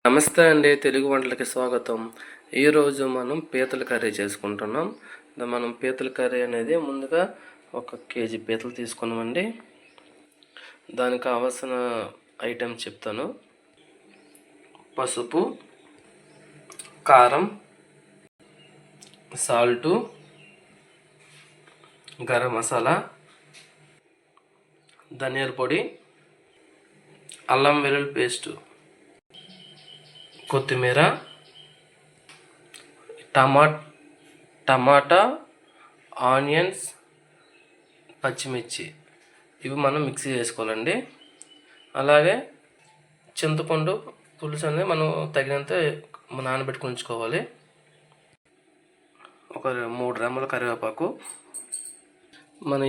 నమస్తే అండి, తెలుగు వంటలకి స్వాగతం. ఈరోజు మనం పీతల కర్రీ చేసుకుంటున్నాం. మనం పీతల కర్రీ అనేది ముందుగా 1 కేజీ పీతలు తీసుకున్నామండి. దానికి కావాల్సిన ఐటమ్స్ చెప్తాను. పసుపు, కారం, సాల్టు, గరం మసాలా, ధనియాల పొడి, అల్లం వెల్లుల్లి పేస్టు, కొత్తిమీర, టమాటా, ఆనియన్స్, పచ్చిమిర్చి ఇవి మనం మిక్సీ చేసుకోవాలండి. అలాగే చింతపండు పులుసు అనేది మనం తగినంత నానబెట్టుకుని ఉంచుకోవాలి. ఒక 3 రెమ్మల కరివేపాకు. మన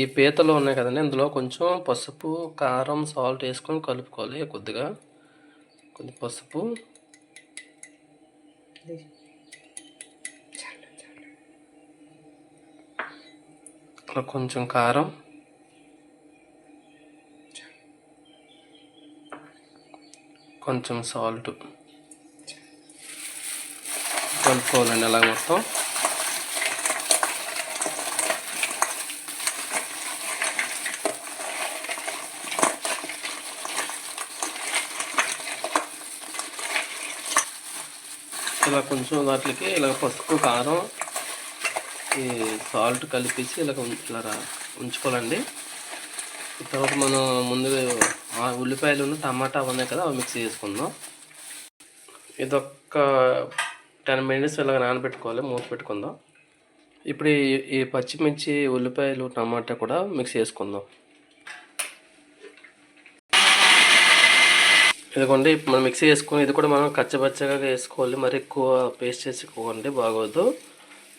ఈ పీతలు ఉన్నాయి కదండి, ఇందులో కొంచెం పసుపు, కారం, సాల్ట్ వేసుకొని కలుపుకోవాలి. కొద్ది పసుపు, కొంచెం కారం, కొంచెం సాల్ట్ కలుపుకోవాలండి. అలా మొత్తం ఇలా కొంచెం వాటికి ఇలా పసుపు, కారం, ఈ సాల్ట్ కలిపేసి ఇలా ఉంచుకోవాలండి. తర్వాత మనం ముందుగా ఉల్లిపాయలు, టమాటా ఉన్నాయి కదా, అవి మిక్సీ చేసుకుందాం. ఇదొక 10 minutes ఇలా నానబెట్టుకోవాలి. మూత పెట్టుకుందాం. ఇప్పుడు ఈ పచ్చిమిర్చి, ఉల్లిపాయలు, టమాటా కూడా మిక్స్ చేసుకుందాం. ఇదిగోండి, మనం మిక్సీ చేసుకుని ఇది కూడా మనం కచ్చపచ్చగా వేసుకోవాలి. మరి ఎక్కువ పేస్ట్ చేసుకోండి, బాగోదు.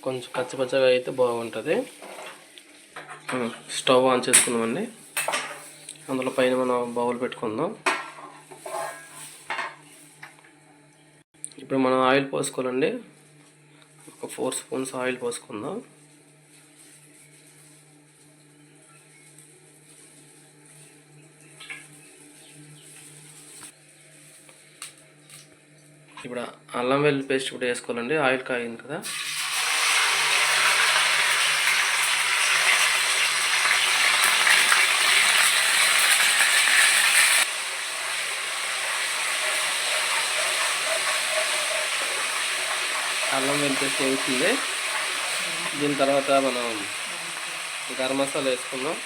కొంచెం కచ్చపచ్చగా అయితే బాగుంటుంది. స్టవ్ ఆన్ చేసుకుందామండి. అందులో పైన మనం బౌల్ పెట్టుకుందాం. ఇప్పుడు మనం ఆయిల్ పోసుకోవాలండి. ఒక 4 స్పూన్స్ ఆయిల్ పోసుకుందాం. ఇప్పుడు అల్లం వెల్లుల్లి పేస్ట్ కూడా వేసుకోవాలండి. ఆయిల్ కాగింది కదా. అల్లం వెల్లుల్లి పేస్ట్ వేస్తుంది. దీని తర్వాత మనం గరం మసాలా వేసుకుందాం.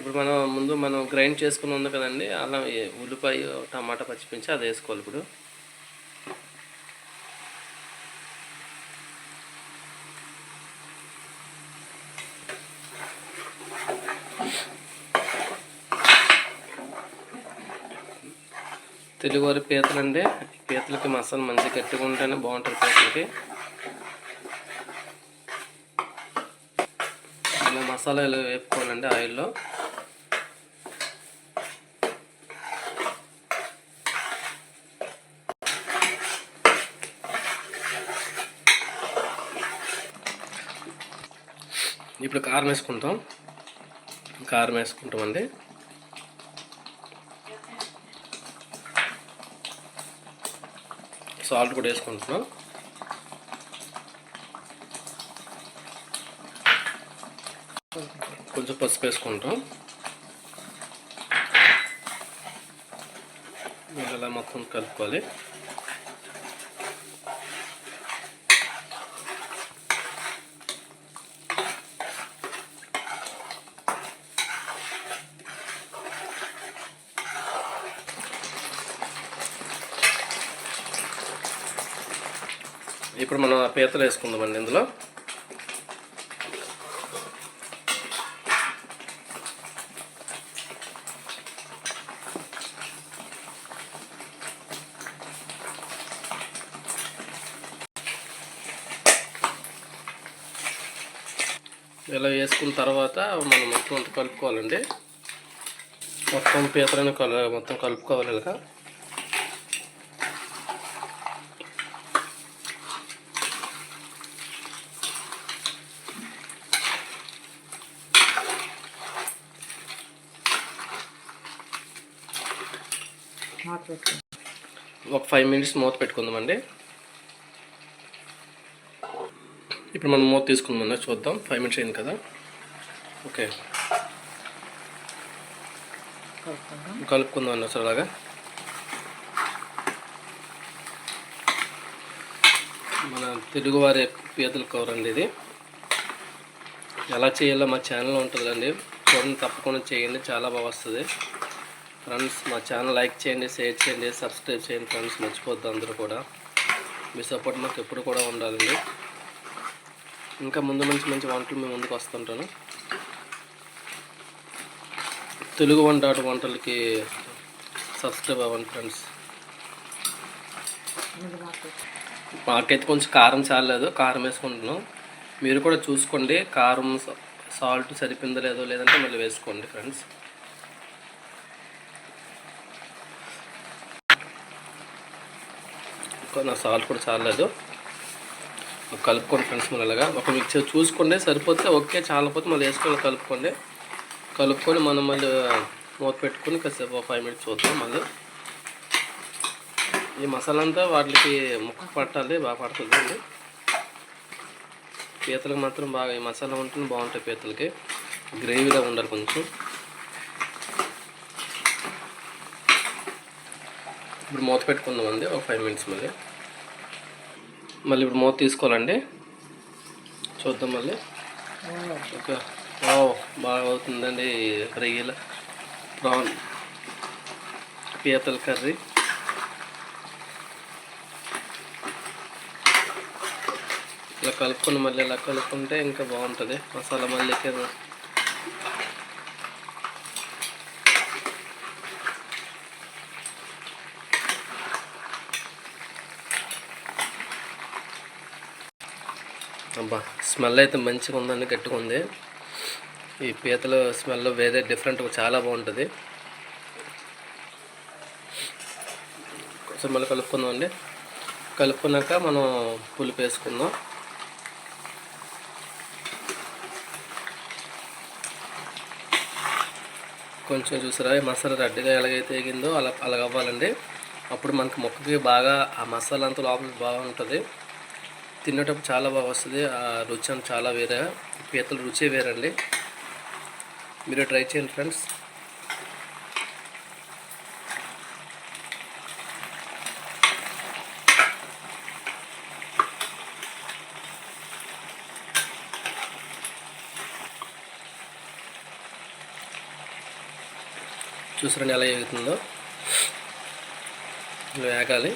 ఇప్పుడు మనం గ్రైండ్ చేసుకుని ఉంది కదండి, అల్లం, ఉల్లిపాయ, టమాటా, పచ్చిమిర్చి అది వేసుకోవాలి. ఇప్పుడు తెలుగువారి పీతలండి. పీతలకి మసాలా మంచిగా గట్టిగా ఉంటేనే బాగుంటుంది. పీతలకి ఇలా మసాలా ఇలా వేపుకోవాలండి ఆయిల్లో. ఇప్పుడు కారం వేసుకుంటామండి. సాల్ట్ కూడా వేసుకుంటున్నాం. కొంచెం పసుపు వేసుకుంటాం. ఇలా మొత్తం కలుపుకోవాలి. ఇప్పుడు మనం పీతలు వేసుకుందామండి. ఇందులో ఇలా వేసుకున్న తర్వాత మనం మొత్తం అంతా కలుపుకోవాలండి. మొత్తం పీతలను మొత్తం కలుపుకోవాలి. ఇలా ఒక 5 మినిట్స్ మూత పెట్టుకుందామండి. ఇప్పుడు మనం మూత తీసుకుందాం, చూద్దాం. 5 మినిట్స్ అయింది కదా. ఓకే, కలుపుకుందాం అసలు అలాగా. మన తెలుగువారి పీతల కూర అండి ఇది. ఎలా చేయాలో మా ఛానల్లో ఉంటుందండి, చూడండి, తప్పకుండా చేయండి, చాలా బాగా వస్తుంది ఫ్రెండ్స్. మా ఛానల్ లైక్ చేయండి, షేర్ చేయండి, సబ్స్క్రైబ్ చేయండి ఫ్రెండ్స్. మర్చిపోద్దు అందరూ కూడా. మీ సపోర్ట్ మాకు ఎప్పుడు కూడా ఉండాలండి. ఇంకా ముందు మంచి మంచి వంటలు మేము ముందుకు వస్తుంటాను. తెలుగు వంటలకి సబ్స్క్రైబ్ అవ్వండి ఫ్రెండ్స్. మాకైతే కొంచెం కారం చాలలేదు, కారం వేసుకుంటున్నాం. మీరు కూడా చూసుకోండి, కారం సాల్ట్ సరిపోయిందో లేదో, లేదంటే మళ్ళీ వేసుకోండి ఫ్రెండ్స్. నా సాల్ట్ కూడా చాలలేదు, కలుపుకోండి ఫ్రెండ్స్. మళ్ళీ అలాగా ఒక మిక్చర్ చూసుకోండి, సరిపోతే ఓకే, చాలపోతే మళ్ళీ వేసుకొని కలుపుకొని మనం మళ్ళీ మూత పెట్టుకొని కాసేపు 5 మినిట్స్ చూద్దాం. మళ్ళీ ఈ మసాలా అంతా వాటికి ముక్క పట్టాలి, బాగా పడుతుంది అండి. పీతలకు మాత్రం బాగా ఈ మసాలా ఉంటుంది, బాగుంటాయి పీతలకి. గ్రేవీగా ఉండాలి కొంచెం. ఇప్పుడు మూత పెట్టుకుందామండి ఒక 5 మినిట్స్. మళ్ళీ ఇప్పుడు మూత తీసుకోవాలండి, చూద్దాం మళ్ళీ. ఓకే, బాగా అవుతుందండి రొయ్యల ప్రాన్ పీతల కర్రీ. ఇలా కలుపుకొని మళ్ళీ ఇలా కలుపుకుంటే ఇంకా బాగుంటుంది మసాలా. మళ్ళీ అబ్బా, స్మెల్ అయితే మంచిగా ఉందండి, గట్టిగా ఉంది. ఈ పీతల స్మెల్ వేరే డిఫరెంట్, చాలా బాగుంటుంది. కొంచెం మళ్ళీ కలుపుకుందాం అండి. కలుపుకున్నాక మనం పులుపు వేసుకుందాం. కొంచెం చూసారా, ఈ మసాలా రెడ్గా ఎలాగైతే ఎగిందో అలాగ అవ్వాలండి. అప్పుడు మనకి మొక్కకి బాగా ఆ మసాలా అంతా లోపల బాగా ఉంటుంది, తినేటప్పుడు చాలా బాగా వస్తుంది. ఆ రుచి అంతా చాలా వేరే, పీతల రుచి వేరండి. మీరు ట్రై చేయండి ఫ్రెండ్స్. చూసారండి ఎలా ఎగుతుందో, ఇలా వేగాలి.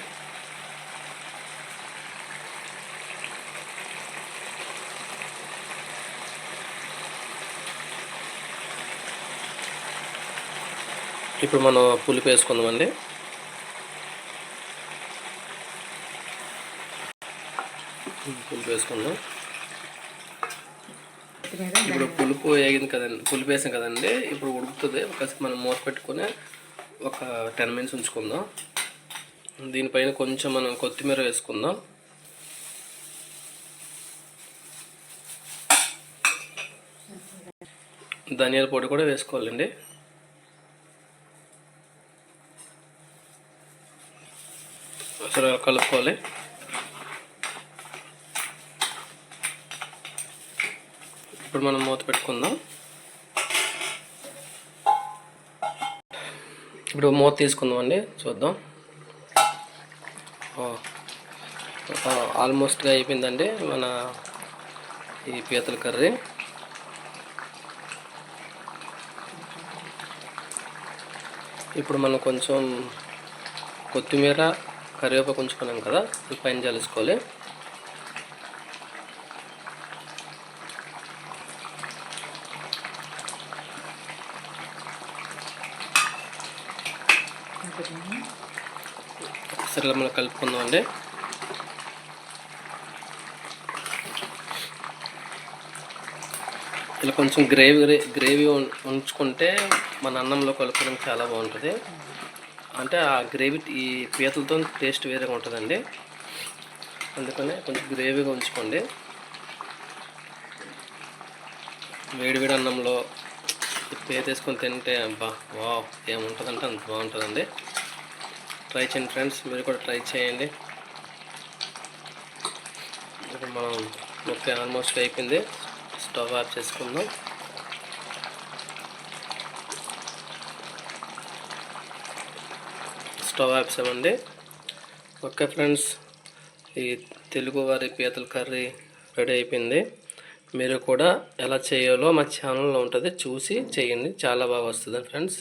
ఇప్పుడు మనం పులుపు వేసుకుందామండి. పులుపు వేసుకుందాం. ఇప్పుడు పులుపు వేగింది కదండి, పులుపు వేసాం కదండి. ఇప్పుడు ఉడుకుతుంది. ఒకసారి మనం మూత పెట్టుకొని ఒక 10 మినిట్స్ ఉంచుకుందాం. దీనిపైన కొంచెం మనం కొత్తిమీర వేసుకుందాం. ధనియాల పొడి కూడా వేసుకోవాలండి. అసలు కలుపుకోవాలి. ఇప్పుడు మనం మూత పెట్టుకుందాం. ఇప్పుడు మూత తీసుకుందాం అండి, చూద్దాం. ఆల్మోస్ట్గా అయిపోయిందండి మన ఈ పీతల కర్రీ. ఇప్పుడు మనం కొంచెం కొత్తిమీర కరివేపాకు ఉంచుకున్నాం కదా, ఈ పైన జల్లుకోవాలి. ఒకసారి మనం కలుపుకుందాం అండి. ఇలా కొంచెం గ్రేవీ ఉంచుకుంటే మన అన్నంలో కలుపుకోవడానికి చాలా బాగుంటుంది. అంటే ఆ గ్రేవీ ఈ పీతలతో టేస్ట్ వేరేగా ఉంటుందండి. అందుకనే కొంచెం గ్రేవీగా ఉంచుకోండి. వేడి అన్నంలో పీత వేసుకొని తింటే అబ్బా వావ్ ఏముంటుందంటే అంత బాగుంటుందండి. ట్రై చేయండి ఫ్రెండ్స్, మీరు కూడా ట్రై చేయండి. ఇప్పుడు మనం ముక్క ఆల్మోస్ట్ అయిపోయింది, స్టవ్ ఆఫ్ చేసుకుందాం. స్టవ్ ఆపేసామండి. ఓకే ఫ్రెండ్స్, ఈ తెలుగువారి పీతల కర్రీ రెడీ అయిపోయింది. మీరు కూడా ఎలా చేయాలో మా ఛానల్లో ఉంటుంది, చూసి చేయండి, చాలా బాగా వస్తుంది friends.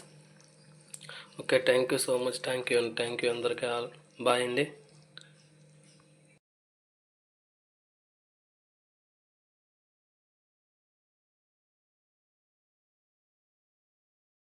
Okay, thank you so much. Thank you అందరికీ. బాయ్ అండి.